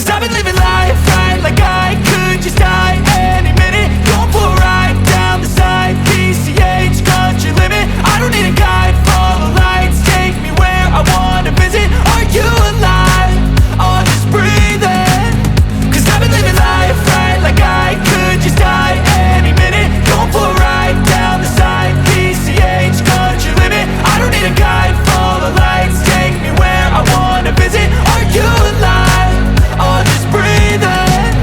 Cause I've been living life right like I could just die any minute. Going for a ride down the side, PCH, country limit. I don't need a guide, follow lights, take me where I wanna visit. Are you alive? Or just breathing? Cause I've been living life right like I could just die any minute. Going for a ride down the side, PCH, country limit. I don't need a guide, follow lights, take me where I wanna visit. Are you alive? Or just breathing?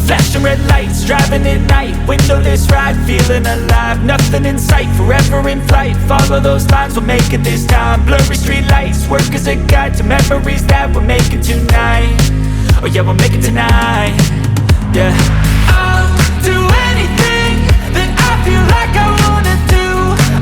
Flashing red lights, driving at night, windowless ride, feeling alive. Nothing in sight, forever in flight. Follow those lines, we'll make it this time. Blurry street lights, work as a guide to memories that we're making tonight. Oh yeah, we'll make it tonight. Yeah. I'll do anything that I feel like I wanna do.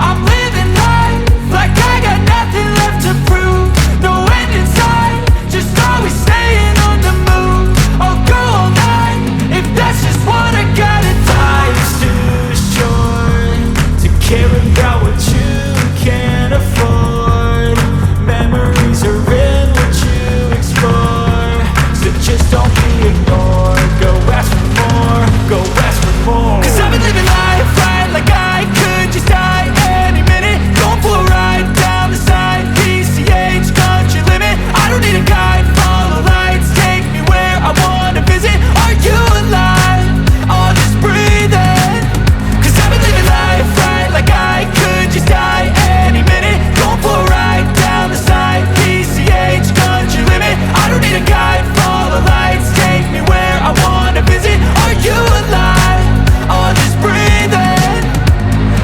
I'm living life like I got nothing left to prove. No end in sight, just always staying on the move. I'll go all night if that's just what I gotta do. Life's too short to care about what you can't afford. Memories are in what you explore, so just don't be ignored. Go ask for more, go ask for more. Cause I've been living life right like I could just die any minute. Going for a ride down the side, PCH, country limit. I don't need a guide, follow lights, take me where I wanna visit. Are you alive? Or just breathing? Cause I've been living life right like I could just die any minute. Going for a ride down the side, PCH, country limit. I don't need a guide, follow lights, take me where I wanna visit. Are you alive? Or just breathing?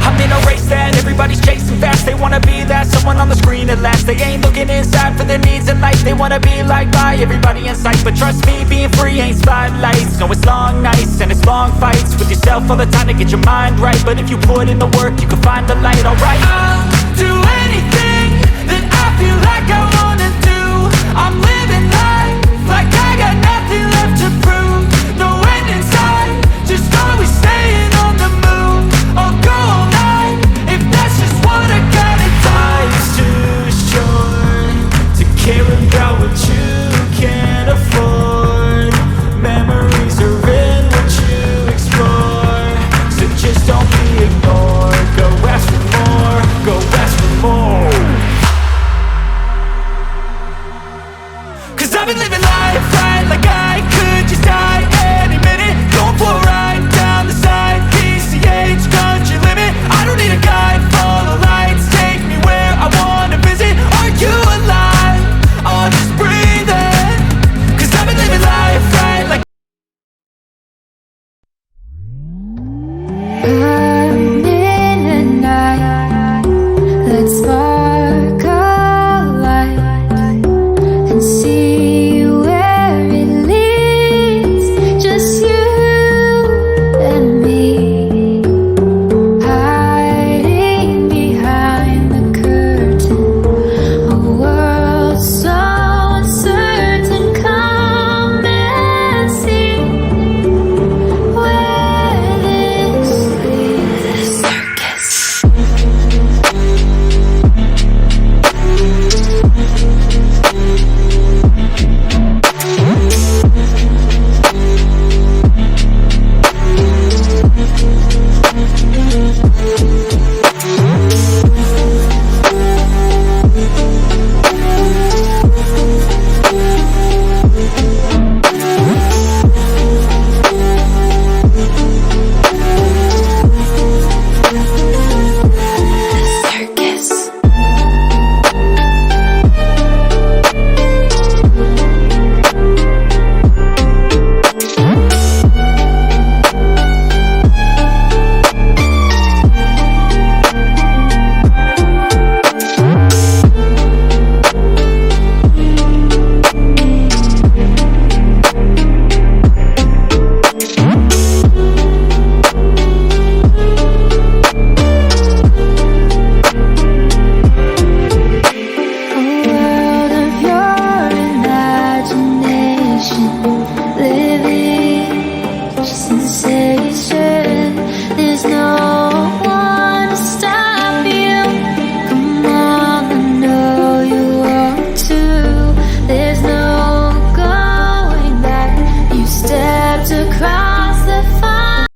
I'm in a race that everybody's chasing fast. They wanna be that someone on the screen at last. They ain't looking inside for their needs in life. They wanna be liked by everybody in sight. But trust me, being free ain't spotlights. No, it's long nights and it's long fights with yourself all the time to get your mind right. But if you put in the work, you can find the light, alright? I'll do anything